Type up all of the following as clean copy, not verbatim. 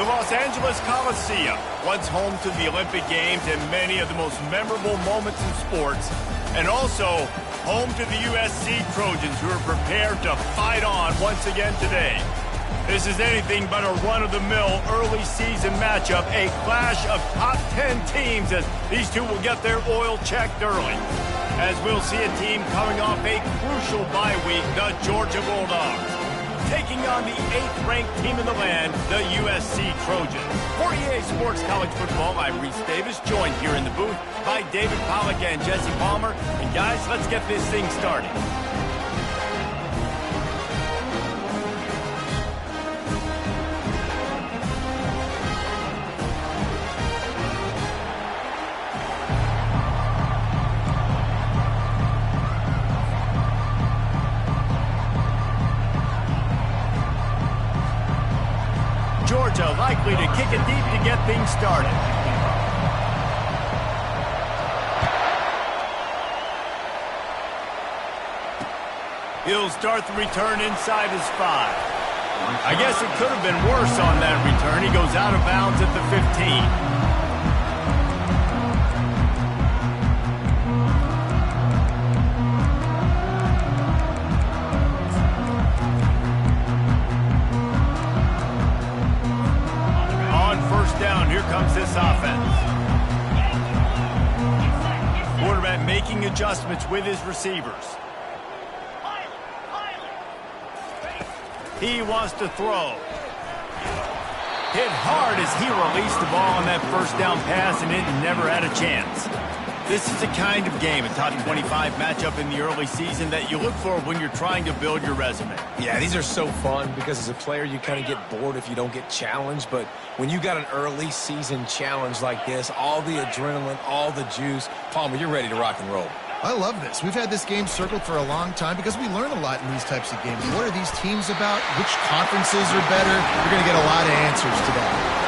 The Los Angeles Coliseum, once home to the Olympic Games and many of the most memorable moments in sports, and also home to the USC Trojans, who are prepared to fight on once again today. This is anything but a run-of-the-mill early season matchup, a clash of top 10 teams as these two will get their oil checked early. As we'll see a team coming off a crucial bye week, the Georgia Bulldogs, taking on the 8th-ranked team in the land, the USC Trojans. For EA Sports College Football, I'm Reese Davis, joined here in the booth by David Pollack and Jesse Palmer. And guys, let's get this thing started. Georgia likely to kick it deep to get things started. He'll start the return inside his 5. I guess it could have been worse on that return. He goes out of bounds at the 15. Here comes this offense. Quarterback making adjustments with his receivers. He wants to throw. Hit hard as he released the ball on that first down pass, and it never had a chance. This is the kind of game, a top 25 matchup in the early season, that you look for when you're trying to build your resume. Yeah, these are so fun because as a player, you kind of get bored if you don't get challenged. But when you got an early season challenge like this, all the adrenaline, all the juice, Palmer, you're ready to rock and roll. I love this. We've had this game circled for a long time because we learn a lot in these types of games. What are these teams about? Which conferences are better? You're going to get a lot of answers to that.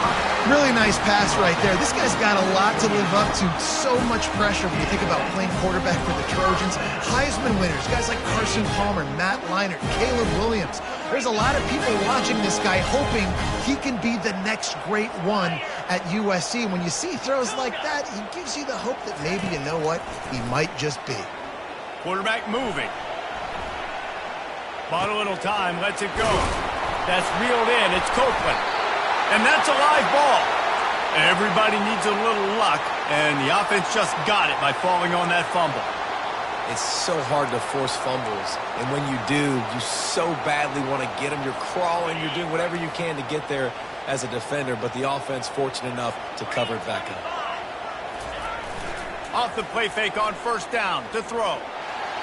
Really nice pass right there. This guy's got a lot to live up to. So much pressure when you think about playing quarterback for the Trojans. Heisman winners, guys like Carson Palmer, Matt Leinart, Caleb Williams. There's a lot of people watching this guy hoping he can be the next great one at USC. When you see throws like that, he gives you the hope that maybe, you know what, he might just be. Quarterback moving. Bought a little time, lets it go. That's reeled in. It's Copeland. And that's a live ball. Everybody needs a little luck, and the offense just got it by falling on that fumble. It's so hard to force fumbles, and when you do, you so badly want to get them. You're crawling, you're doing whatever you can to get there as a defender, but the offense fortunate enough to cover it back up. Off the play fake on first down to throw.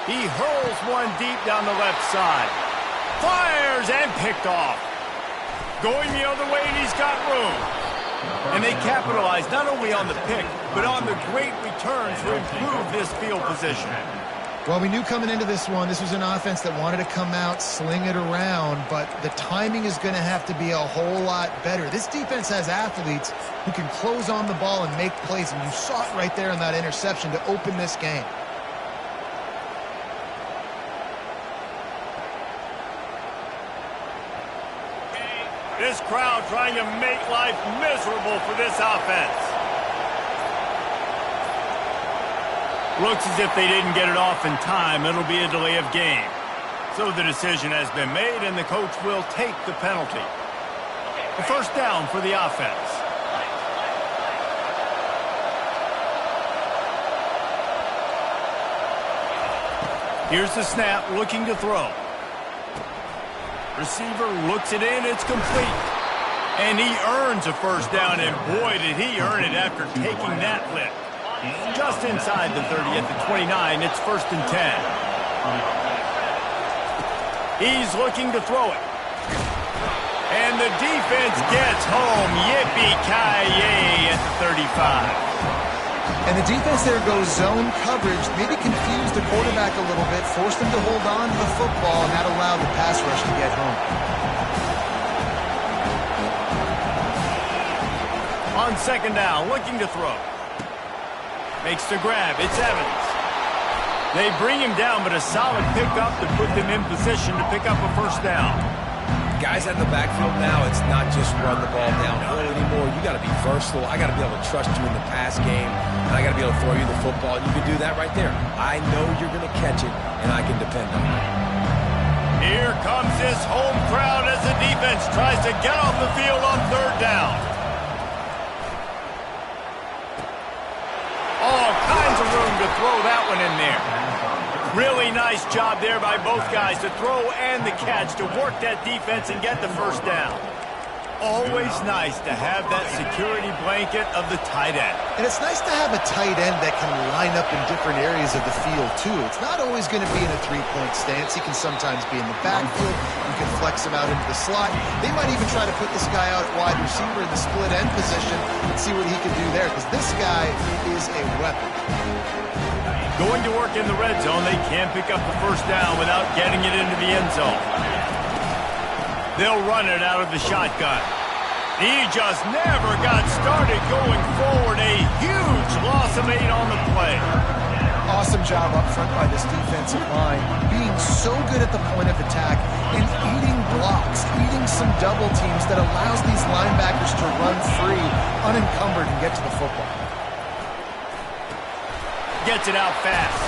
He hurls one deep down the left side. Fires and picked off. Going the other way, and he's got room. And they capitalize not only on the pick, but on the great returns to improve this field position. Well, we knew coming into this one, this was an offense that wanted to come out, sling it around, but the timing is going to have to be a whole lot better. This defense has athletes who can close on the ball and make plays, and you saw it right there in that interception to open this game. This crowd trying to make life miserable for this offense. Looks as if they didn't get it off in time. It'll be a delay of game. So the decision has been made, and the coach will take the penalty. The first down for the offense. Here's the snap, looking to throw. Receiver looks it in, it's complete. And he earns a first down, and boy, did he earn it after taking that lift. Just inside the 30 at the 29, it's 1st and 10. He's looking to throw it. And the defense gets home. Yippee-ki-yay at the 35. And the defense there goes zone coverage, maybe confused the quarterback a little bit, forced him to hold on to the football, and that allowed the pass rush to get home. On second down, looking to throw. Makes the grab. It's Evans. They bring him down, but a solid pickup to put them in position to pick up a first down. guys out in the backfield now, it's not just run the ball downhill anymore. You got to be versatile. I got to be able to trust you in the pass game, and I got to be able to throw you the football. You can do that right there. I know you're going to catch it, and I can depend on it. Here comes this home crowd as the defense tries to get off the field on third down. All kinds of room to throw that one in there. Really nice job there by both guys to throw and the catch to work that defense and get the first down. Always nice to have that security blanket of the tight end. And it's nice to have a tight end that can line up in different areas of the field, too. It's not always going to be in a three-point stance. He can sometimes be in the backfield. You can flex him out into the slot. They might even try to put this guy out at wide receiver in the split end position and see what he can do there, because this guy is a weapon. Going to work in the red zone, they can't pick up the first down without getting it into the end zone. They'll run it out of the shotgun. He just never got started going forward. A huge loss of 8 on the play. Awesome job up front by this defensive line, being so good at the point of attack and eating blocks, eating some double teams that allows these linebackers to run free, unencumbered, and get to the football. Gets it out fast.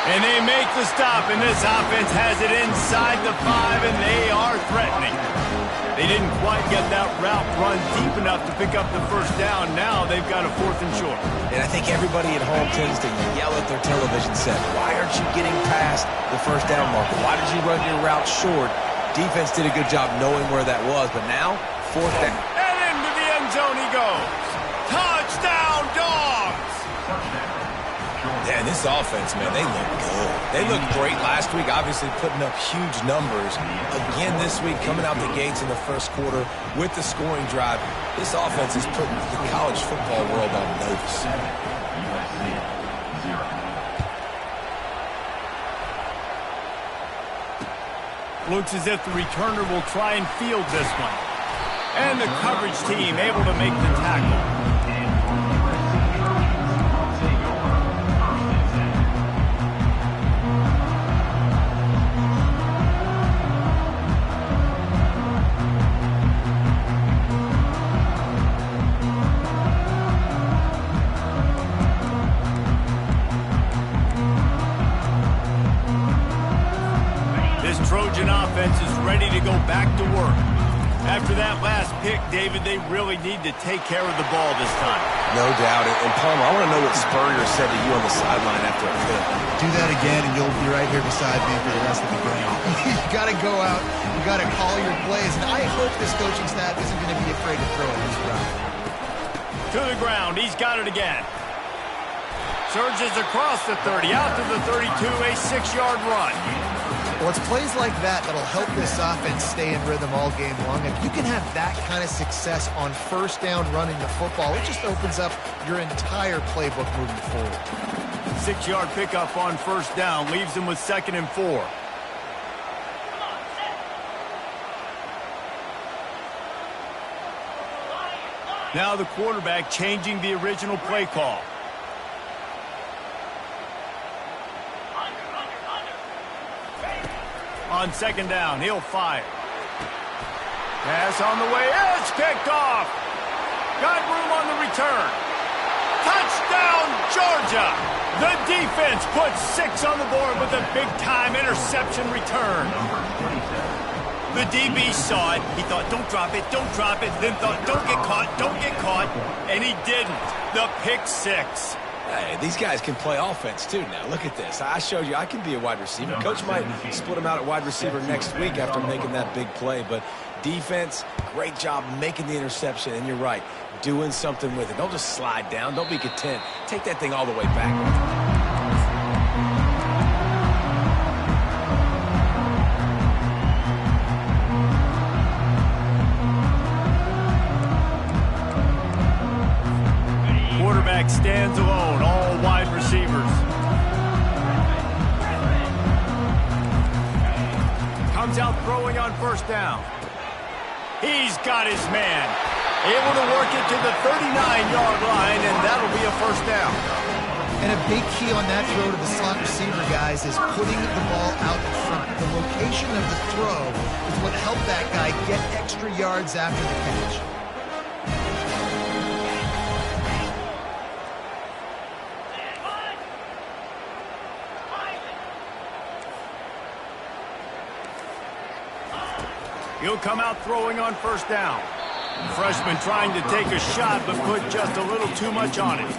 And they make the stop, and this offense has it inside the 5, and they are threatening. They didn't quite get that route run deep enough to pick up the first down. Now they've got a 4th and short. And I think everybody at home tends to yell at their television set, why aren't you getting past the first down marker? Why did you run your route short? Defense did a good job knowing where that was, but now, 4th down. And into the end zone he goes. Touchdown, Dogs! Yeah, this offense, man, they look good. They looked great last week, obviously putting up huge numbers. Again this week, coming out the gates in the first quarter with the scoring drive. This offense is putting the college football world on notice. Looks as if the returner will try and field this one. And the coverage team able to make the tackle. Trojan offense is ready to go back to work. After that last pick, David, they really need to take care of the ball this time. No doubt. And Palmer, I want to know what Spurrier said to you on the sideline after a pick. Do that again, and you'll be right here beside me for the rest of the game. You got to go out. You got to call your plays. And I hope this coaching staff isn't going to be afraid to throw it this route. To the ground. He's got it again. Surges across the 30, out to the 32, a 6-yard run. Well, it's plays like that that'll help this offense stay in rhythm all game long. If you can have that kind of success on first down running the football, it just opens up your entire playbook moving forward. 6-yard pickup on first down leaves them with 2nd and 4. Now the quarterback changing the original play call. On 2nd down, he'll fire. Pass on the way. It's picked off. Got room on the return. Touchdown, Georgia. The defense puts 6 on the board with a big-time interception return. The DB saw it. He thought, don't drop it, don't drop it. Then thought, don't get caught. And he didn't. The pick 6. Hey, these guys can play offense, too, now. Look at this. I showed you I can be a wide receiver. Coach might split him out at wide receiver next week after making that big play. But defense, great job making the interception. And you're right, doing something with it. Don't just slide down. Don't be content. Take that thing all the way back. Stands alone, all wide receivers. Comes out throwing on first down. He's got his man. Able to work it to the 39-yard line, and that'll be a first down. And a big key on that throw to the slot receiver, guys, is putting the ball out in front. The location of the throw is what helped that guy get extra yards after the catch. He'll come out throwing on first down. The freshman trying to take a shot, but put just a little too much on it.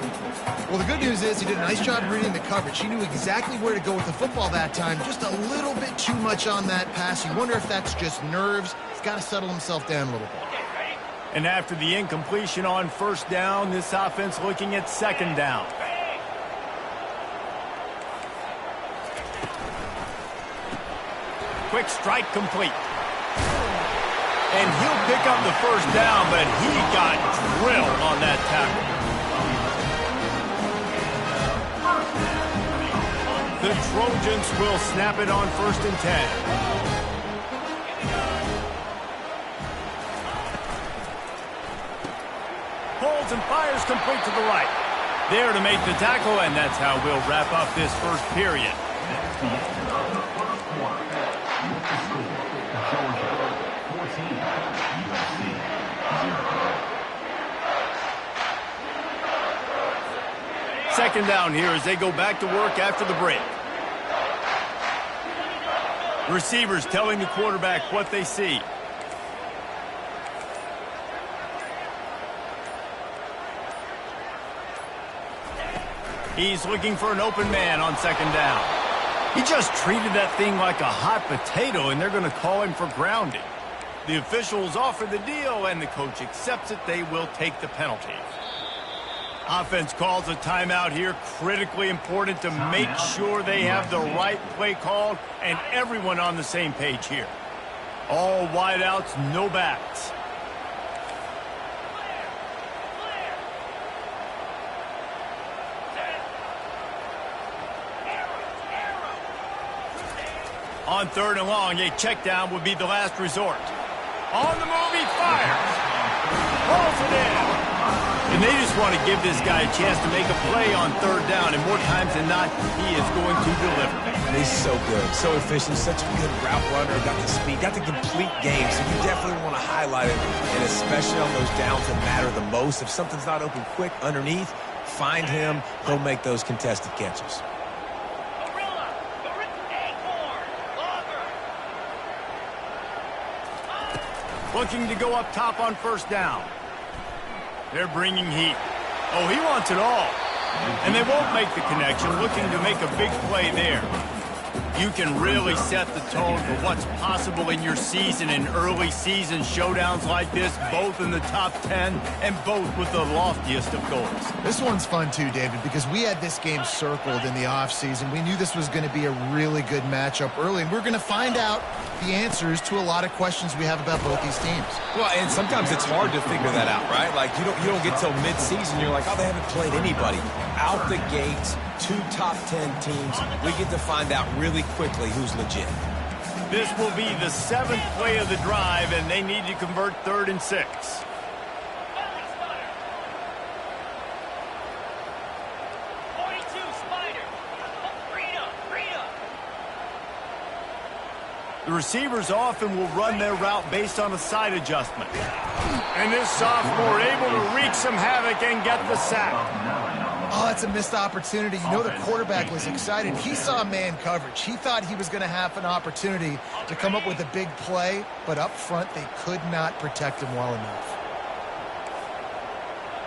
Well, the good news is he did a nice job reading the coverage. He knew exactly where to go with the football that time. Just a little bit too much on that pass. You wonder if that's just nerves. He's got to settle himself down a little bit. And after the incompletion on first down, this offense looking at second down. Quick strike complete. And he'll pick up the first down, but he got drilled on that tackle. The Trojans will snap it on 1st and 10. Pulls and fires complete to the right. There to make the tackle, and that's how we'll wrap up this first period. Second down here as they go back to work after the break. Receivers telling the quarterback what they see. He's looking for an open man on second down. He just treated that thing like a hot potato, and they're going to call him for grounding. The officials offer the deal, and the coach accepts it. They will take the penalty. Offense calls a timeout here, critically important to make sure they have the right play called and everyone on the same page here. All wideouts, no backs. On 3rd and long, a check down would be the last resort. On the move, he fires. Pulls it in. And they just want to give this guy a chance to make a play on 3rd down, and more times than not, he is going to deliver. And he's so good, so efficient, such a good route runner, got the speed, got the complete game, so you definitely want to highlight it, and especially on those downs that matter the most. If something's not open quick underneath, find him, he'll make those contested catches. Looking to go up top on 1st down. They're bringing heat. Oh, he wants it all. And they won't make the connection, looking to make a big play there. You can really set the tone for what's possible in your season in early season showdowns like this, both in the top 10 and both with the loftiest of goals. This one's fun too, David, because we had this game circled in the offseason. We knew this was going to be a really good matchup early, and we're going to find out the answers to a lot of questions we have about both these teams. Well, and sometimes it's hard to figure that out, right? Like, you don't get till mid-season, you're like, oh, they haven't played anybody. Out the gates, 2 top 10 teams, we get to find out really quickly who's legit. This will be the 7th play of the drive, and they need to convert 3rd and 6. The receivers often will run their route based on a side adjustment. And this sophomore able to wreak some havoc and get the sack. Oh, that's a missed opportunity. You know the quarterback was excited. He saw man coverage. He thought he was going to have an opportunity to come up with a big play, but up front they could not protect him well enough.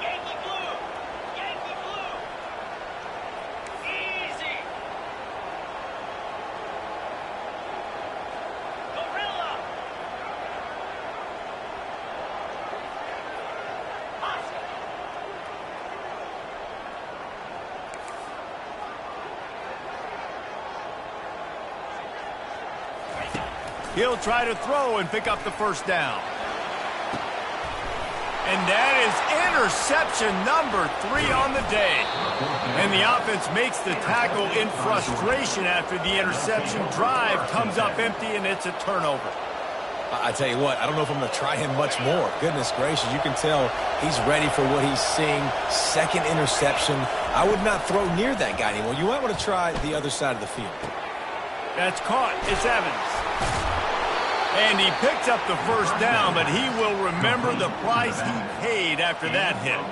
Yankee blue! Yankee blue! Easy! Gorilla! He'll try to throw and pick up the 1st down. And that is interception number 3 on the day. And the offense makes the tackle in frustration after the interception. Drive comes up empty, and it's a turnover. I tell you what, I don't know if I'm going to try him much more. Goodness gracious, you can tell he's ready for what he's seeing. Second interception. I would not throw near that guy anymore. You might want to try the other side of the field. That's caught. It's Evans. And he picks up the first down, but he will remember the price he paid after that hit.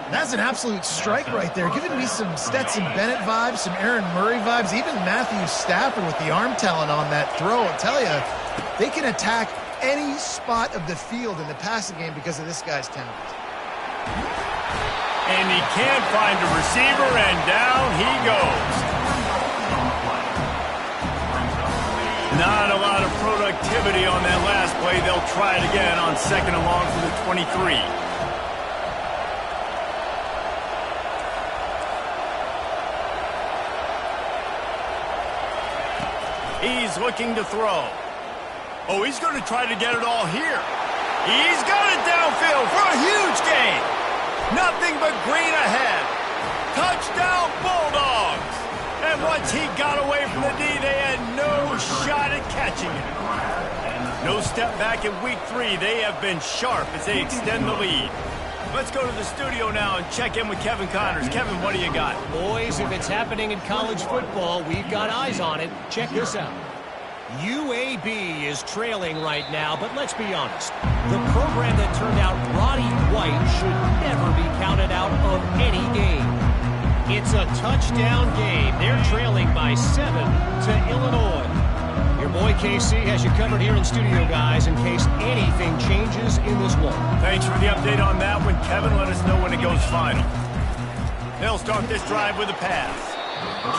That's an absolute strike right there, giving me some Stetson Bennett vibes, some Aaron Murray vibes, even Matthew Stafford with the arm talent on that throw. I'll tell you, they can attack any spot of the field in the passing game because of this guy's talent. And he can't find a receiver, and down he goes. Not a lot of productivity on that last play. They'll try it again on second and long for the 23. He's looking to throw. Oh, he's going to try to get it all here. He's got it downfield for a huge gain. Nothing but green ahead. Touchdown, Bulldogs. And once he got away from the D, they had no shot at catching it. No step back in week 3. They have been sharp as they extend the lead. Let's go to the studio now and check in with Kevin Connors. Kevin, what do you got? Boys, if it's happening in college football, we've got eyes on it. Check this out. UAB is trailing right now, but let's be honest. The program that turned out Roddy White should never be counted out of any game. It's a touchdown game. They're trailing by 7 to Illinois. Your boy KC has you covered here in studio, guys, in case anything changes in this one. Thanks for the update on that one, Kevin. Let us know when it goes final. They'll start this drive with a pass.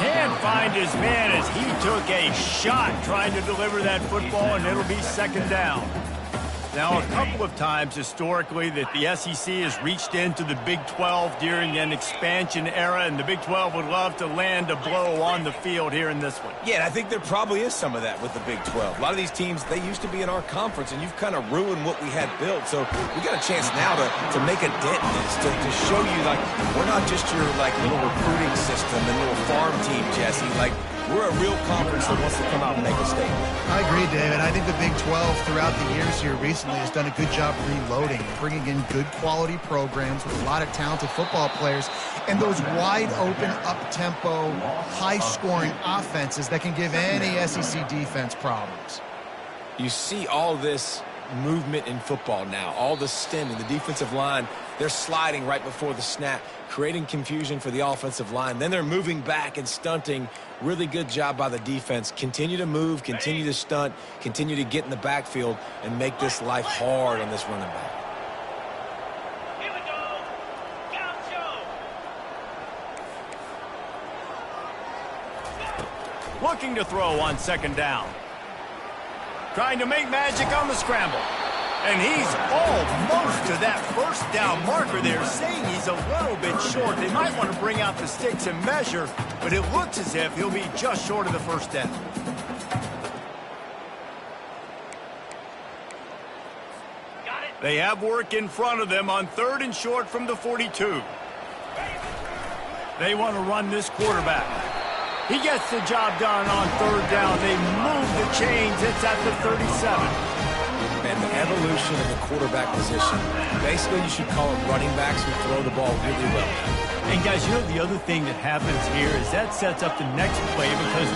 Can't find his man as he took a shot trying to deliver that football, and it'll be second down. Now, a couple of times historically that the SEC has reached into the Big 12 during an expansion era, and the Big 12 would love to land a blow on the field here in this one. Yeah, and I think there probably is some of that with the Big 12. A lot of these teams, they used to be in our conference, and you've kind of ruined what we had built. So we got a chance now to make a dent in this, to show you, like, we're not just your, like, little recruiting system and little farm team, Jesse. Like, we're a real conference that wants to come out and make a statement. I agree, David. I think the Big 12 throughout the years here recently has done a good job reloading, bringing in good quality programs with a lot of talented football players and those wide open, up-tempo, high-scoring offenses that can give any SEC defense problems. You see all this movement in football now, all the stemming, the defensive line, they're sliding right before the snap, creating confusion for the offensive line. Then they're moving back and stunting. Really good job by the defense. Continue to move, continue to stunt, continue to get in the backfield and make this life hard on this running back. Here we go. Gaucho. Looking to throw on second down. Trying to make magic on the scramble. And he's almost to that first down marker there, saying he's a little bit short. They might want to bring out the sticks and measure, but it looks as if he'll be just short of the first down. Got it. They have work in front of them on third and short from the 42. They want to run this quarterback. He gets the job done on third down. They move the chains. It's at the 37. And the evolution of the quarterback position. Basically, you should call it running backs who throw the ball really well. And guys, you know the other thing that happens here is that sets up the next play because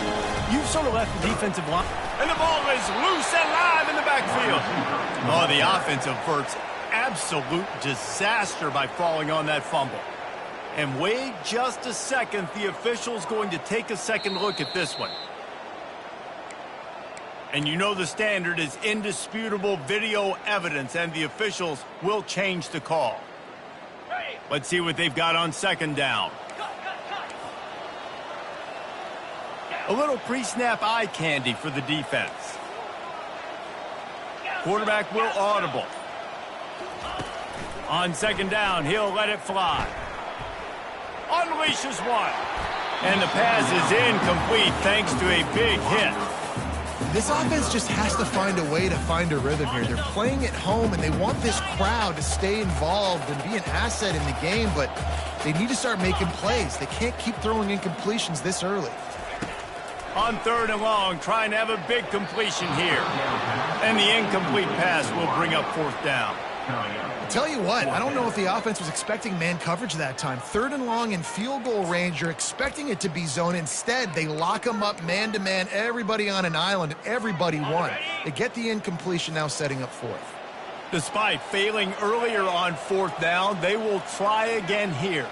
you've sort of left the defensive line. And the ball is loose and live in the backfield. Oh, the offense averts absolute disaster by falling on that fumble. And wait just a second. The official's going to take a second look at this one. And you know the standard is indisputable video evidence, and the officials will change the call. Let's see what they've got on second down. A little pre-snap eye candy for the defense. Quarterback will audible. On second down, he'll let it fly. Unleashes one. And the pass is incomplete thanks to a big hit. This offense just has to find a way to find a rhythm here. They're playing at home, and they want this crowd to stay involved and be an asset in the game, but they need to start making plays. They can't keep throwing incompletions this early. On 3rd and long, trying to have a big completion here. And the incomplete pass will bring up 4th down. Tell you what, I don't know if the offense was expecting man coverage that time. 3rd and long in field goal range, you're expecting it to be zone. Instead, they lock them up man-to-man, everybody on an island, and everybody won. They get the incompletion, now setting up 4th. Despite failing earlier on 4th down, they will try again here.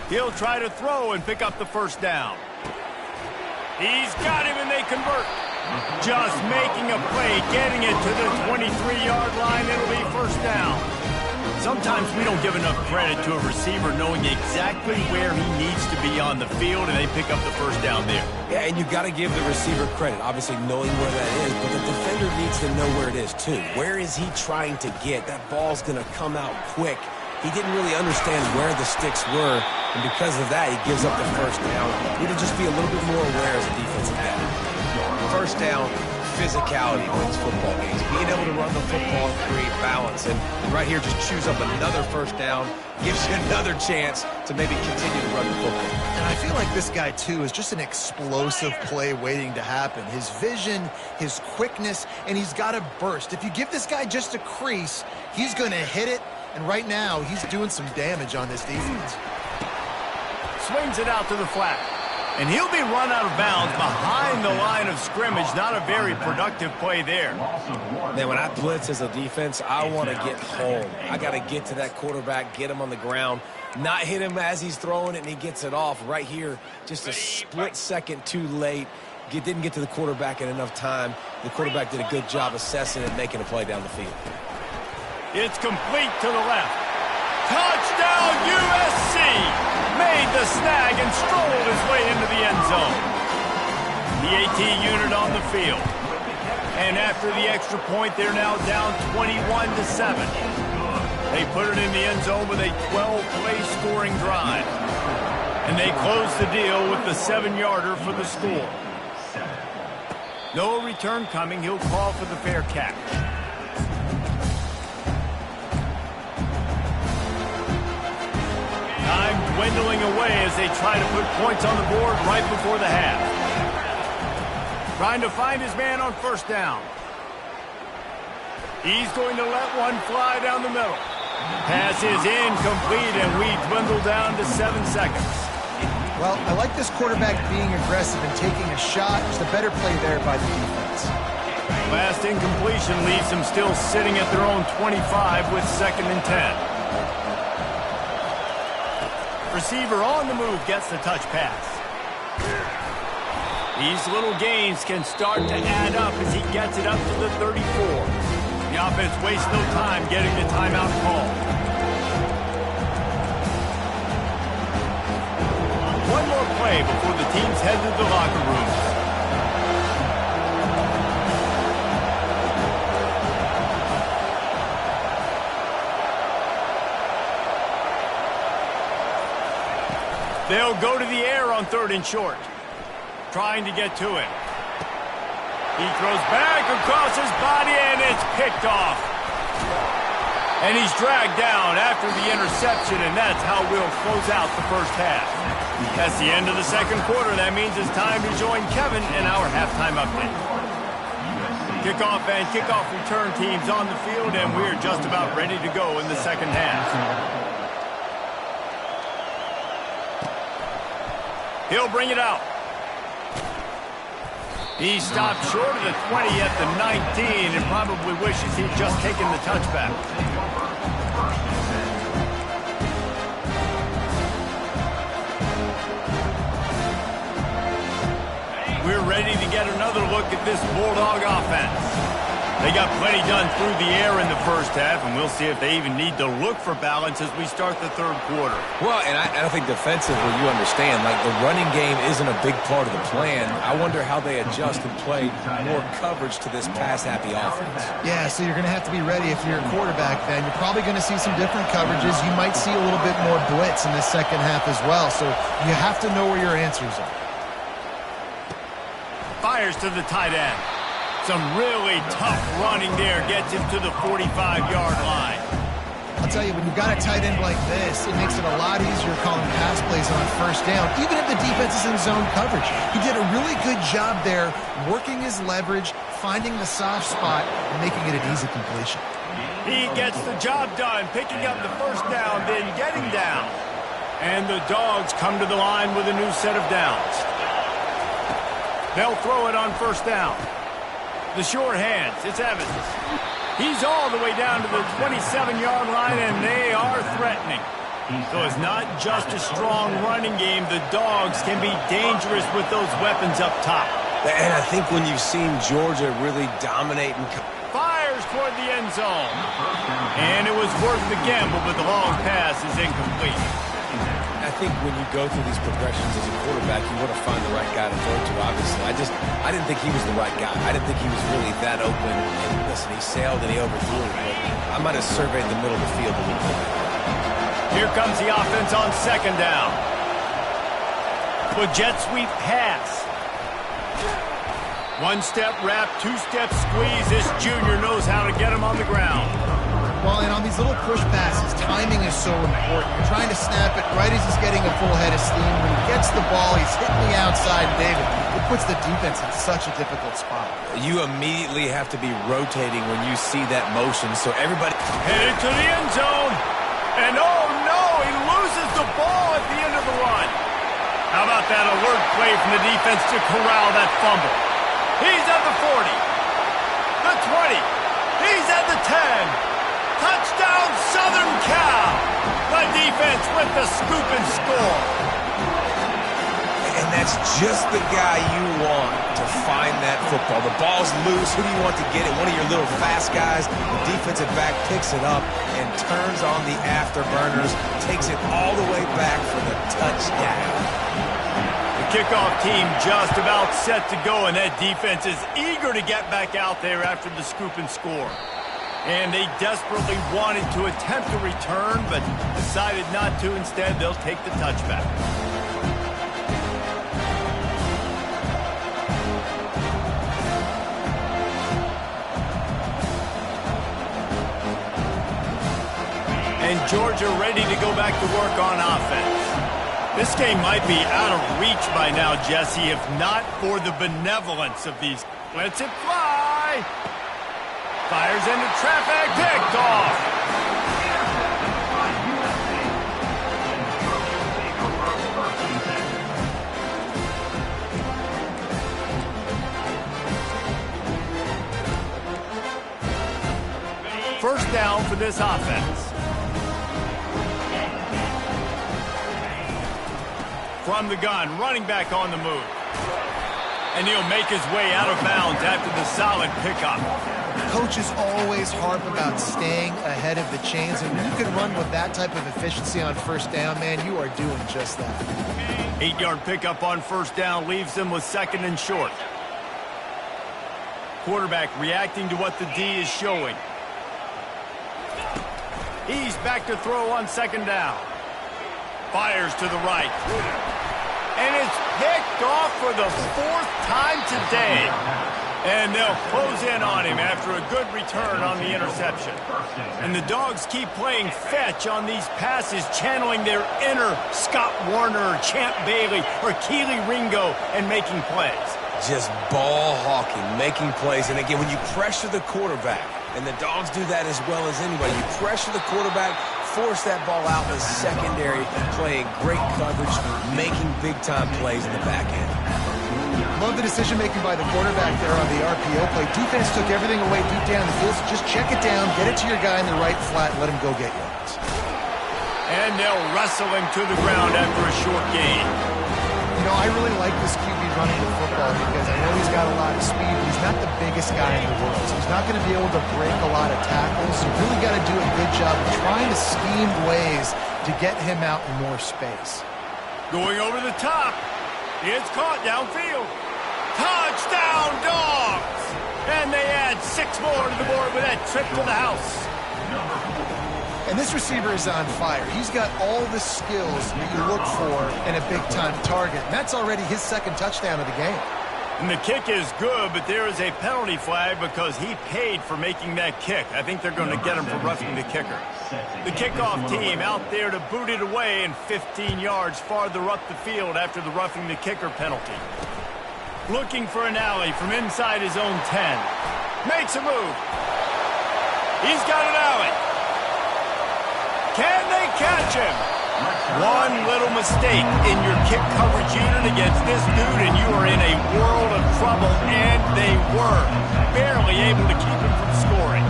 He'll try to throw and pick up the 1st down. He's got him and they convert. Just making a play, getting it to the 23-yard line. It'll be 1st down. Sometimes we don't give enough credit to a receiver knowing exactly where he needs to be on the field, and they pick up the 1st down there. Yeah, and you've got to give the receiver credit, obviously knowing where that is, but the defender needs to know where it is too. Where is he trying to get? That ball's going to come out quick. He didn't really understand where the sticks were, and because of that, he gives up the 1st down. Need to just be a little bit more aware as a defensive guy. 1st down, physicality wins football games. Being able to run the football and create balance, and right here, just choose up another 1st down, gives you another chance to maybe continue to run the football. And I feel like this guy, too, is just an explosive play waiting to happen. His vision, his quickness, and he's got a burst. If you give this guy just a crease, he's going to hit it. And right now, he's doing some damage on this defense. Swings it out to the flat. And he'll be run out of bounds behind the line of scrimmage. Not a very productive play there. Man, when I blitz as a defense, I want to get home. I got to get to that quarterback, get him on the ground, not hit him as he's throwing it, and he gets it off. Right here, just a split second too late. Didn't get to the quarterback in enough time. The quarterback did a good job assessing and making a play down the field. It's complete to the left. Touchdown USC! Made the snag and strolled his way into the end zone. The AT unit on the field. And after the extra point, they're now down 21-7. They put it in the end zone with a 12-play scoring drive. And they close the deal with the 7-yarder for the score. No return coming. He'll call for the fair catch. Time dwindling away as they try to put points on the board right before the half. Trying to find his man on 1st down. He's going to let one fly down the middle. Pass is incomplete, and we dwindle down to 7 seconds. Well, I like this quarterback being aggressive and taking a shot. Just a better play there by the defense. Last incompletion leaves them still sitting at their own 25 with 2nd and 10. Receiver on the move gets the touch pass. These little gains can start to add up as he gets it up to the 34. The offense wastes no time getting the timeout call. One more play before the teams head to the locker rooms. They'll go to the air on 3rd and short. Trying to get to it. He throws back across his body, and it's picked off. And he's dragged down after the interception, and that's how we'll close out the 1st half. That's the end of the 2nd quarter. That means it's time to join Kevin in our halftime update. Kickoff and kickoff return teams on the field, and we're just about ready to go in the 2nd half. He'll bring it out. He stopped short of the 20 at the 19 and probably wishes he'd just taken the touchback. We're ready to get another look at this Bulldog offense. They got plenty done through the air in the 1st half, and we'll see if they even need to look for balance as we start the 3rd quarter. Well, and I think defensively, you understand, like the running game isn't a big part of the plan. I wonder how they adjust and play more coverage to this pass-happy offense. Yeah, so you're going to have to be ready if you're a quarterback then. You're probably going to see some different coverages. You might see a little bit more blitz in the 2nd half as well, so you have to know where your answers are. Fires to the tight end. Some really tough running there gets him to the 45-yard line. I'll tell you, when you've got a tight end like this, it makes it a lot easier calling pass plays on first down, even if the defense is in zone coverage. He did a really good job there, working his leverage, finding the soft spot, and making it an easy completion. He gets the job done, picking up the first down, then getting down. And the Dogs come to the line with a new set of downs. They'll throw it on first down. The short hands, it's Evans. He's all the way down to the 27-yard line, and they are threatening. So it's not just a strong running game. The Dogs can be dangerous with those weapons up top. And I think when you've seen Georgia really dominate and fires toward the end zone. And it was worth the gamble, but the long pass is incomplete. I think when you go through these progressions as a quarterback, you want to find the right guy to throw to, obviously. I didn't think he was the right guy. I didn't think he was really that open. And listen, he sailed and he overthrew it, but I might have surveyed the middle of the field a little bit. Here comes the offense on second down. With jet sweep pass. One-step wrap, two-step squeeze. This junior knows how to get him on the ground. Well, and on these little push passes, timing is so important. You're trying to snap it right as he's getting a full head of steam. When he gets the ball, he's hitting the outside, David. It puts the defense in such a difficult spot. You immediately have to be rotating when you see that motion, so everybody headed to the end zone. And oh no, he loses the ball at the end of the run. How about that alert play from the defense to corral that fumble? He's at the 40, the 20, he's at the 10. Touchdown, Southern Cal! The defense with the scoop and score. And that's just the guy you want to find that football. The ball's loose. Who do you want to get it? One of your little fast guys. The defensive back picks it up and turns on the afterburners, takes it all the way back for the touchdown. The kickoff team just about set to go, and that defense is eager to get back out there after the scoop and score. And they desperately wanted to attempt a return, but decided not to. Instead, they'll take the touchback. And Georgia ready to go back to work on offense. This game might be out of reach by now, Jesse, if not for the benevolence of these. Lets it fly. Fires into traffic, picked off. First down for this offense. From the gun, running back on the move. And he'll make his way out of bounds after the solid pickup. Coaches always harp about staying ahead of the chains, and when you can run with that type of efficiency on first down, man, you are doing just that. 8-yard pickup on first down leaves them with second and short. Quarterback reacting to what the D is showing. He's back to throw on second down. Fires to the right. And it's picked off for the fourth time today. And they'll close in on him after a good return on the interception. And the Dogs keep playing fetch on these passes, channeling their inner Scott Warner or Champ Bailey or Keely Ringo and making plays. Just ball hawking, making plays. And again, when you pressure the quarterback, and the Dogs do that as well as anybody, you pressure the quarterback, force that ball out in the secondary, playing great coverage, making big-time plays in the back end. Love the decision-making by the quarterback there on the RPO play. Defense took everything away deep down the field, so just check it down, get it to your guy in the right flat, and let him go get yards. And they'll wrestle him to the ground after a short gain. You know, I really like this QB running the football because I know he's got a lot of speed, but he's not the biggest guy in the world, so he's not going to be able to break a lot of tackles. You really got to do a good job of trying to scheme ways to get him out in more space. Going over the top. It's caught downfield. Touchdown, Dogs! And they add 6 more to the board with that trip to the house. And this receiver is on fire. He's got all the skills that you look for in a big-time target. And that's already his second touchdown of the game. And the kick is good, but there is a penalty flag because he paid for making that kick. I think they're going to get him for roughing the kicker. The kickoff team out there to boot it away and 15 yards farther up the field after the roughing the kicker penalty. Looking for an alley from inside his own 10. Makes a move. He's got an alley. Can they catch him? One little mistake in your kick coverage unit against this dude, and you are in a world of trouble, and they were barely able to keep him from scoring.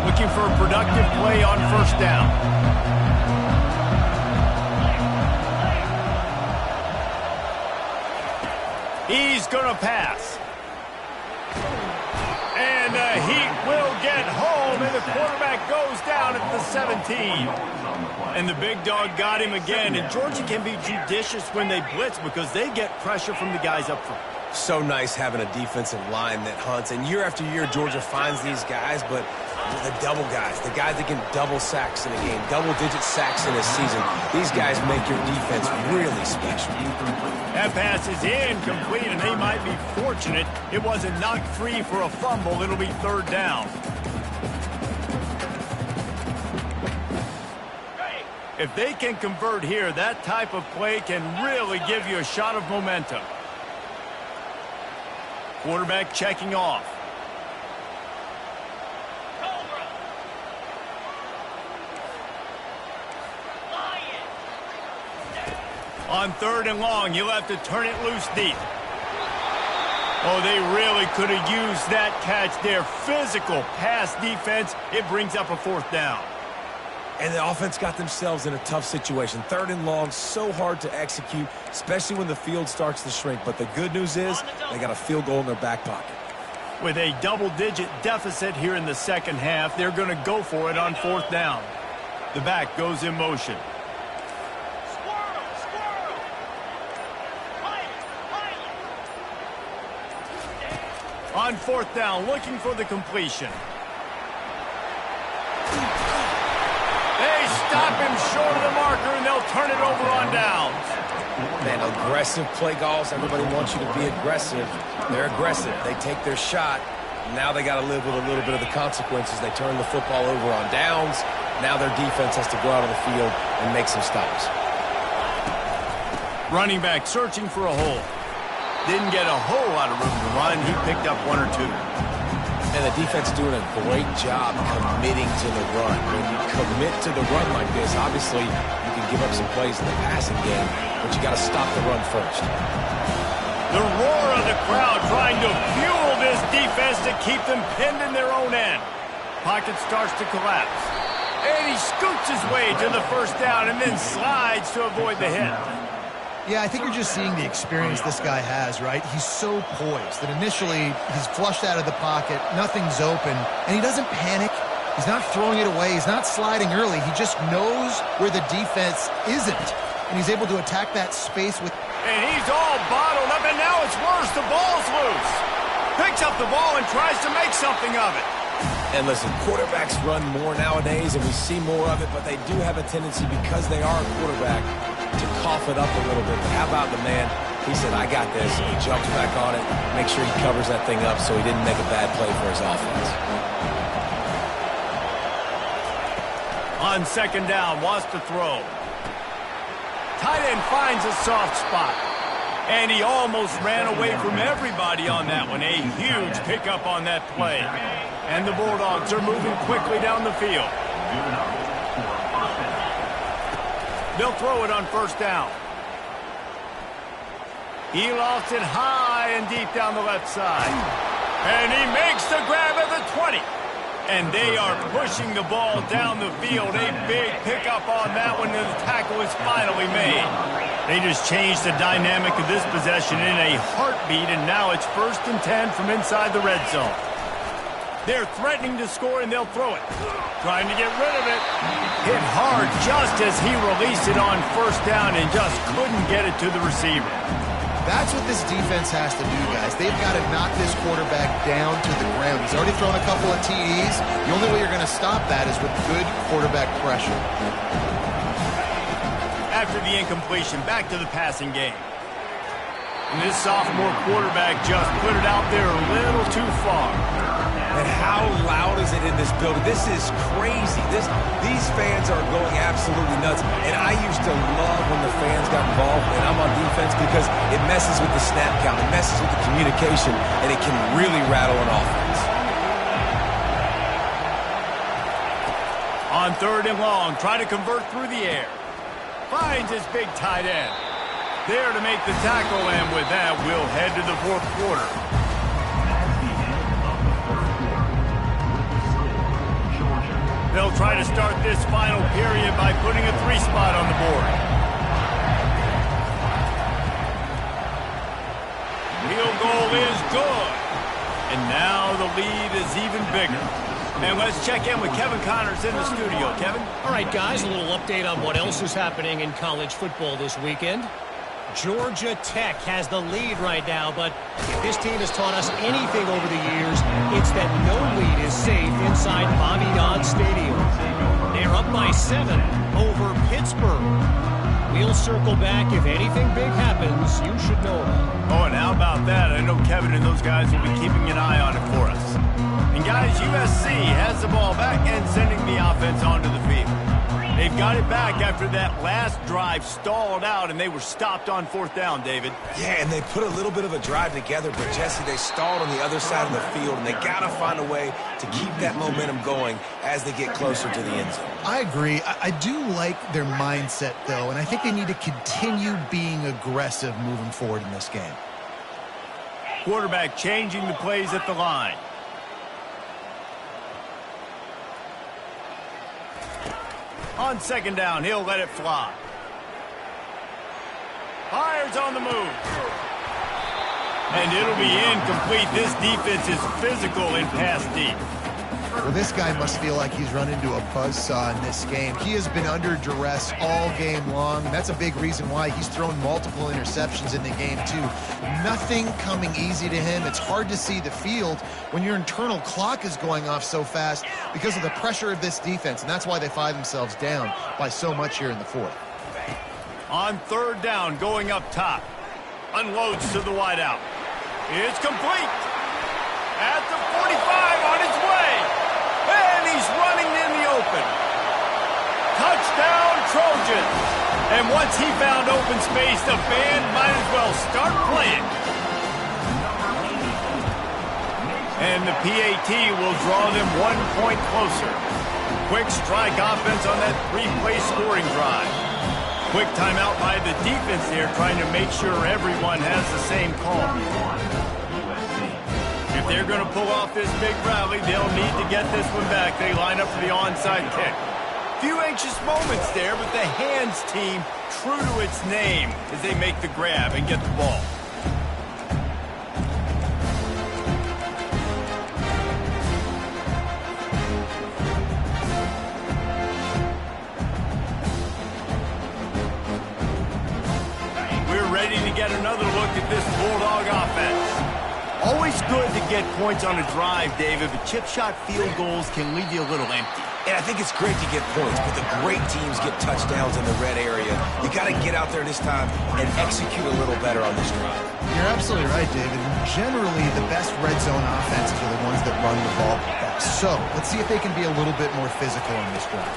Looking for a productive play on first down. He's going to pass. And the Heat will get home, and the quarterback goes down at the 17. And the big dog got him again, and Georgia can be judicious when they blitz because they get pressure from the guys up front. So nice having a defensive line that hunts, and year after year, Georgia finds these guys, but the double guys, the guys that can double sacks in a game, double-digit sacks in a season, these guys make your defense really special. That pass is incomplete, and they might be fortunate it wasn't knocked free for a fumble. It'll be third down. If they can convert here, that type of play can really give you a shot of momentum. Quarterback checking off. On third and long, you'll have to turn it loose deep. Oh, they really could have used that catch there. Physical pass defense. It brings up a fourth down. And the offense got themselves in a tough situation. Third and long, so hard to execute, especially when the field starts to shrink. But the good news is they got a field goal in their back pocket. With a double-digit deficit here in the second half, they're going to go for it on fourth down. The back goes in motion. On fourth down, looking for the completion. They stop him short of the marker, and they'll turn it over on downs. Man, aggressive play calls. Everybody wants you to be aggressive. They're aggressive. They take their shot. Now they got to live with a little bit of the consequences. They turn the football over on downs. Now their defense has to go out on the field and make some stops. Running back searching for a hole. Didn't get a whole lot of room to run. He picked up one or two. And the defense doing a great job committing to the run. When you commit to the run like this, obviously you can give up some plays in the passing game, but you got to stop the run first. The roar of the crowd trying to fuel this defense to keep them pinned in their own end. Pocket starts to collapse. And he scoots his way to the first down and then slides to avoid the hit. Yeah, I think you're just seeing the experience this guy has, right? He's so poised that initially he's flushed out of the pocket, nothing's open, and he doesn't panic. He's not throwing it away. He's not sliding early. He just knows where the defense isn't, and he's able to attack that space with... And he's all bottled up, and now it's worse. The ball's loose. Picks up the ball and tries to make something of it. And listen, quarterbacks run more nowadays, and we see more of it, but they do have a tendency, because they are a quarterback, to cough it up a little bit. But how about the man? He said, I got this. He jumps back on it, make sure he covers that thing up so he didn't make a bad play for his offense. On second down, wants to throw. Tight end finds a soft spot. And he almost ran away from everybody on that one. A huge pickup on that play. And the Bulldogs are moving quickly down the field. They'll throw it on first down. He lofts it high and deep down the left side. And he makes the grab at the 20. And they are pushing the ball down the field. A big pickup on that one, and the tackle is finally made. They just changed the dynamic of this possession in a heartbeat, and now it's 1st and 10 from inside the red zone. They're threatening to score, and they'll throw it. Trying to get rid of it. Hit hard just as he released it on first down and just couldn't get it to the receiver. That's what this defense has to do, guys. They've got to knock this quarterback down to the ground. He's already thrown a couple of TDs. The only way you're going to stop that is with good quarterback pressure. After the incompletion, back to the passing game. And this sophomore quarterback just put it out there a little too far. And how loud is it in this building? This is crazy. These fans are going absolutely nuts. And I used to love when the fans got involved, and I'm on defense, because it messes with the snap count, it messes with the communication, and it can really rattle an offense. On 3rd and long, try to convert through the air. Finds his big tight end. There to make the tackle, and with that, we'll head to the 4th quarter. They'll try to start this final period by putting a 3 spot on the board. Field goal is good. And now the lead is even bigger. And let's check in with Kevin Connors in the studio. Kevin? All right, guys, a little update on what else is happening in college football this weekend. Georgia Tech has the lead right now, but if this team has taught us anything over the years, it's that no lead is safe inside Bobby Dodd Stadium. They're up by 7 over Pittsburgh. We'll circle back. If anything big happens, you should know about it. Oh, and how about that? I know Kevin and those guys will be keeping an eye on it for us. And guys, USC has the ball back and sending the offense onto the field. They've got it back after that last drive stalled out, and they were stopped on 4th down, David. Yeah, and they put a little bit of a drive together, but, Jesse, they stalled on the other side of the field, and they got to find a way to keep that momentum going as they get closer to the end zone. I agree. I do like their mindset, though, and I think they need to continue being aggressive moving forward in this game. Quarterback changing the plays at the line. On 2nd down, he'll let it fly. Fires on the move. And it'll be incomplete. This defense is physical in pass deep. Well, this guy must feel like he's run into a buzzsaw in this game. He has been under duress all game long, and that's a big reason why he's thrown multiple interceptions in the game, too. Nothing coming easy to him. It's hard to see the field when your internal clock is going off so fast because of the pressure of this defense, and that's why they find themselves down by so much here in the 4th. On 3rd down, going up top. Unloads to the wideout. It's complete. At the 45, on its way. And he's running in the open. Touchdown, Trojans. And once he found open space, the band might as well start playing. And the PAT will draw them 1 point closer. Quick strike offense on that 3-play scoring drive. Quick timeout by the defense there, trying to make sure everyone has the same call. If they're going to pull off this big rally, they'll need to get this one back. They line up for the onside kick. Few anxious moments there, but the hands team true to its name as they make the grab and get the ball. We're ready to get another look at this Bulldog offense. Always good to get points on a drive, David, but chip shot field goals can leave you a little empty. And I think it's great to get points, but the great teams get touchdowns in the red area. You got to get out there this time and execute a little better on this drive. You're absolutely right, David. Generally, the best red zone offenses are the ones that run the ball best. So, let's see if they can be a little bit more physical in this drive.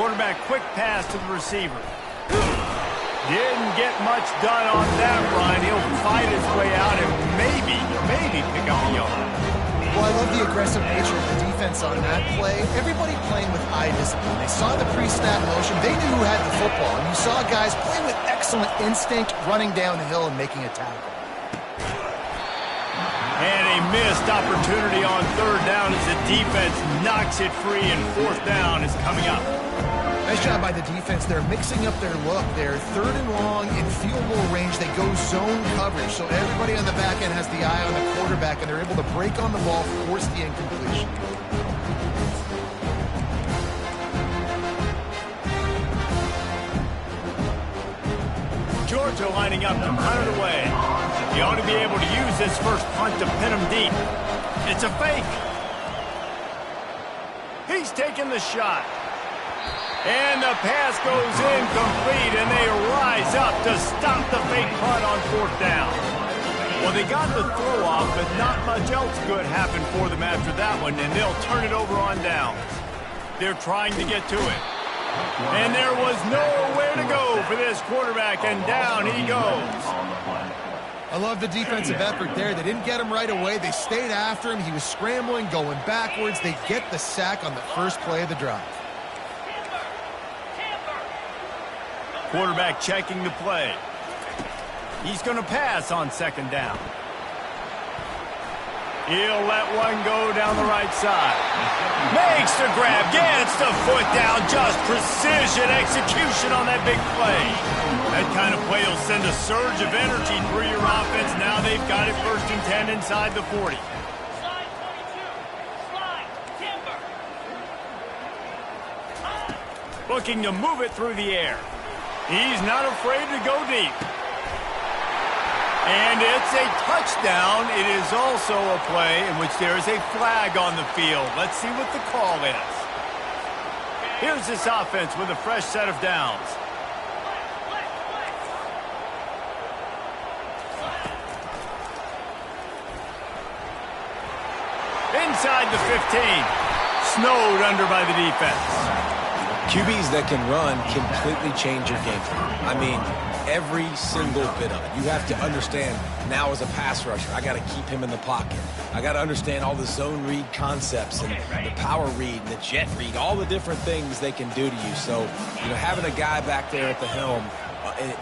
Quarterback, quick pass to the receiver. Didn't get much done on that run. He'll fight his way out and maybe pick up a yard. Well, I love the aggressive nature of the defense on that play. Everybody playing with eye discipline. They saw the pre-snap motion. They knew who had the football. And you saw guys playing with excellent instinct, running down the hill and making a tackle. And a missed opportunity on 3rd down as the defense knocks it free, and 4th down is coming up. Nice job by the defense. They're mixing up their look. They're 3rd and long in field goal range. They go zone coverage. So everybody on the back end has the eye on the quarterback, and they're able to break on the ball, force the incompletion. Georgia lining up to punt it away. He ought to be able to use this first punt to pin him deep. It's a fake. He's taking the shot. And the pass goes incomplete, and they rise up to stop the fake punt on 4th down. Well, they got the throw off, but not much else good happened for them after that one, and they'll turn it over on downs. They're trying to get to it. And there was nowhere to go for this quarterback, and down he goes. I love the defensive effort there. They didn't get him right away. They stayed after him. He was scrambling, going backwards. They get the sack on the first play of the drive. Quarterback checking the play. He's going to pass on 2nd down. He'll let one go down the right side. Makes the grab, gets the foot down. Just precision execution on that big play. That kind of play will send a surge of energy through your offense. Now they've got it 1st and 10 inside the 40. Slide 22. Slide. Timber. Looking to move it through the air. He's not afraid to go deep. And it's a touchdown. It is also a play in which there is a flag on the field. Let's see what the call is. Here's this offense with a fresh set of downs. Inside the 15. Snowed under by the defense. QBs that can run completely change your game plan. I mean, every single bit of it. You have to understand now as a pass rusher, I got to keep him in the pocket. I got to understand all the zone read concepts and the power read and the jet read, all the different things they can do to you. So, having a guy back there at the helm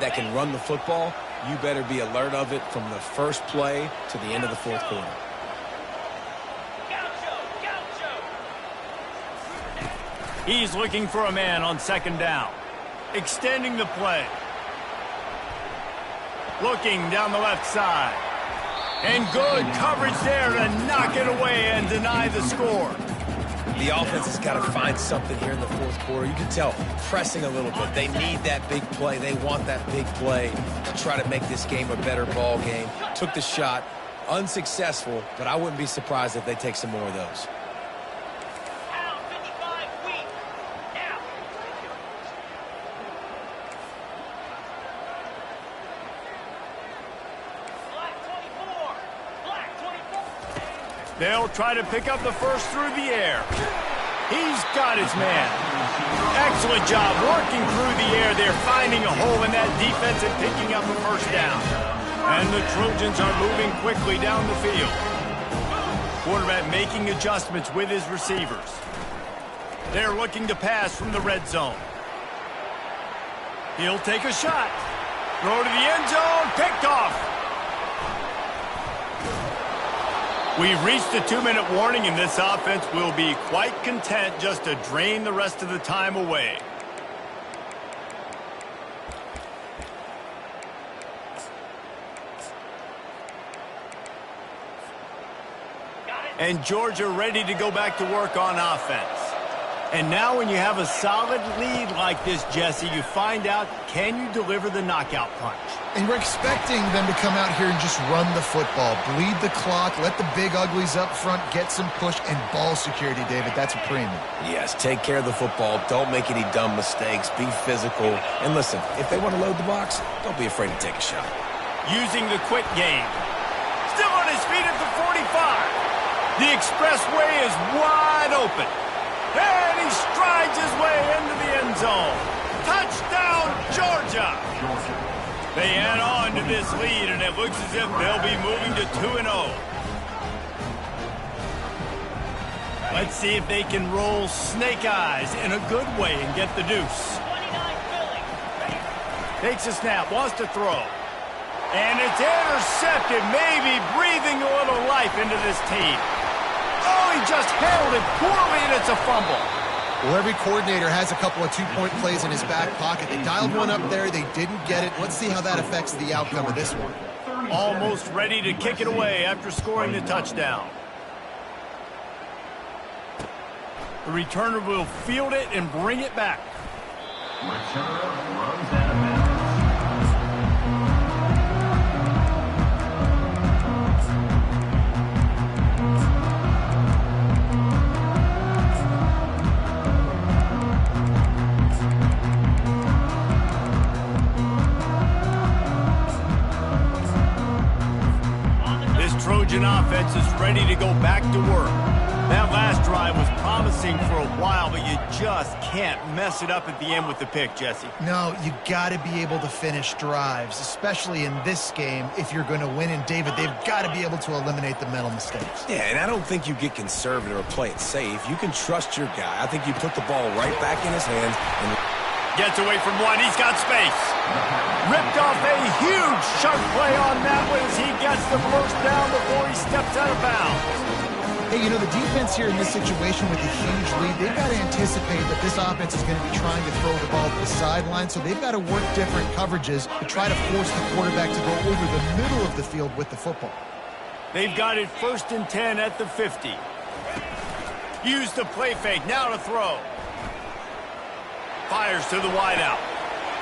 that can run the football, you better be alert of it from the first play to the end of the 4th quarter. He's looking for a man on 2nd down. Extending the play. Looking down the left side. And good coverage there to knock it away and deny the score. The offense has got to find something here in the 4th quarter. You can tell, pressing a little bit. They need that big play. They want that big play to try to make this game a better ball game. Took the shot. Unsuccessful, but I wouldn't be surprised if they take some more of those. They'll try to pick up the first through the air. He's got his man. Excellent job working through the air. They're finding a hole in that defense and picking up a 1st down. And the Trojans are moving quickly down the field. Quarterback making adjustments with his receivers. They're looking to pass from the red zone. He'll take a shot. Throw to the end zone. Picked off. We've reached the 2-minute warning, and this offense will be quite content just to drain the rest of the time away. And Georgia ready to go back to work on offense. And now when you have a solid lead like this, Jesse, you find out, can you deliver the knockout punch? And we're expecting them to come out here and just run the football, bleed the clock, let the big uglies up front, get some push, and ball security, David. That's a premium. Yes, take care of the football. Don't make any dumb mistakes. Be physical. And listen, if they want to load the box, don't be afraid to take a shot. Using the quick game. Still on his feet at the 45. The expressway is wide open. And he strides his way into the end zone. Touchdown, Georgia! They add on to this lead, and it looks as if they'll be moving to 2-0. Let's see if they can roll snake eyes in a good way and get the deuce. Takes a snap, wants to throw. And it's intercepted, maybe breathing a little life into this team. Oh, he just handled it poorly, and it's a fumble. Well, every coordinator has a couple of two-point plays in his back pocket. They dialed one up there. They didn't get it. Let's see how that affects the outcome of this one. Almost ready to kick it away after scoring the touchdown. The returner will field it and bring it back. Trojan offense is ready to go back to work. That last drive was promising for a while, but you just can't mess it up at the end with the pick, Jesse. No, you got to be able to finish drives, especially in this game if you're going to win. And, David, they've got to be able to eliminate the mental mistakes. Yeah, and I don't think you get conservative or play it safe. You can trust your guy. I think you put the ball right back in his hands. And gets away from one. He's got space. Ripped off a huge sharp play on that one as he gets the first down before he steps out of bounds. Hey, you know, the defense here in this situation with a huge lead, they've got to anticipate that this offense is going to be trying to throw the ball to the sideline, so they've got to work different coverages to try to force the quarterback to go over the middle of the field with the football. They've got it 1st and 10 at the 50. Use the play fake, now to throw. Fires to the wideout.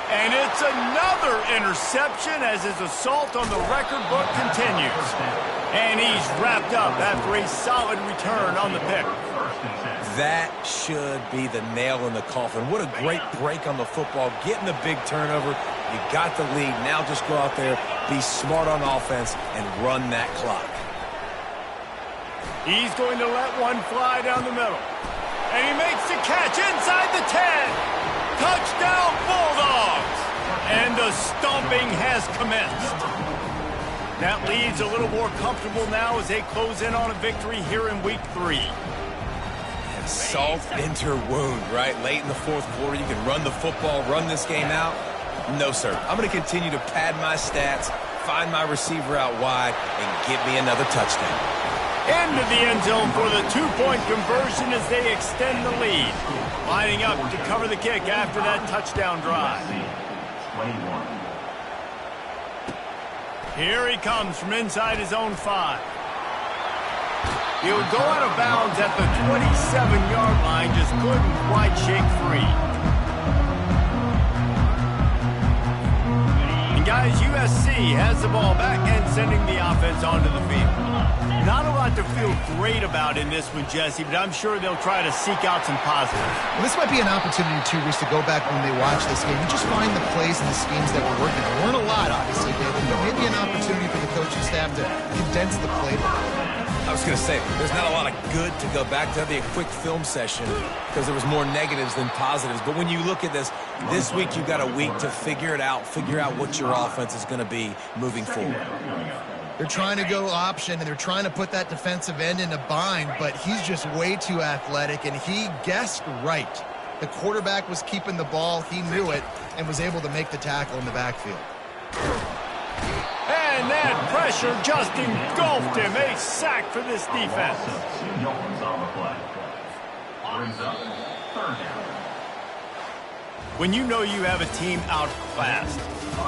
And it's another interception as his assault on the record book continues. And he's wrapped up after a solid return on the pick. that should be the nail in the coffin. What a great break on the football, getting the big turnover. You got the lead. Now just go out there, be smart on offense, and run that clock. He's going to let one fly down the middle. And he makes the catch inside the 10. Touchdown, Bulldogs! And the stomping has commenced. That lead's a little more comfortable now as they close in on a victory here in Week 3. Salt into wound, right? Late in the fourth quarter, you can run the football, run this game out. No, sir. I'm going to continue to pad my stats, find my receiver out wide, and get me another touchdown. Into the end zone for the two-point conversion as they extend the lead. Lining up to cover the kick after that touchdown drive. Here he comes from inside his own 5. He would go out of bounds at the 27-yard line, just couldn't quite shake free. And guys, USC has the ball back and sending the offense onto the field. Not a lot to feel great about in this one, Jesse, but I'm sure they'll try to seek out some positives. Well, this might be an opportunity, too, Reese, to go back when they watch this game and just find the plays and the schemes that were working. There weren't a lot, obviously, David, but maybe an opportunity for the coaching staff to condense the playbook. I was going to say, there's not a lot of good to go back to. That'd be a quick film session because there was more negatives than positives. But when you look at this week you've got a week to figure it out, figure out what your offense is going to be moving forward. They're trying to go option, and they're trying to put that defensive end in a bind, but he's just way too athletic, and he guessed right. The quarterback was keeping the ball. He knew it and was able to make the tackle in the backfield. And that pressure just engulfed him. A sack for this defense. When you know you have a team outclassed,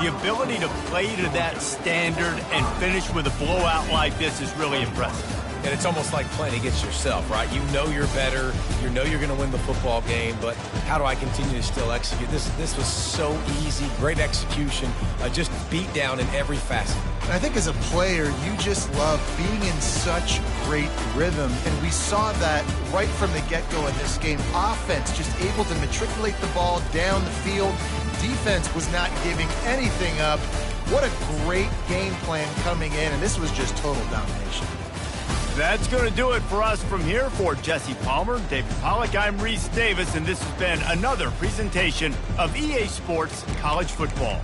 the ability to play to that standard and finish with a blowout like this is really impressive. And it's almost like playing against yourself, right? You know you're better. You know you're going to win the football game, but how do I continue to still execute? This was so easy, great execution, just beat down in every facet. And I think as a player, you just love being in such great rhythm, and we saw that right from the get-go in this game. Offense just able to matriculate the ball down the field. Defense was not giving anything up. What a great game plan coming in, and this was just total domination. That's going to do it for us from here. For Jesse Palmer, David Pollack, I'm Reese Davis, and this has been another presentation of EA Sports College Football.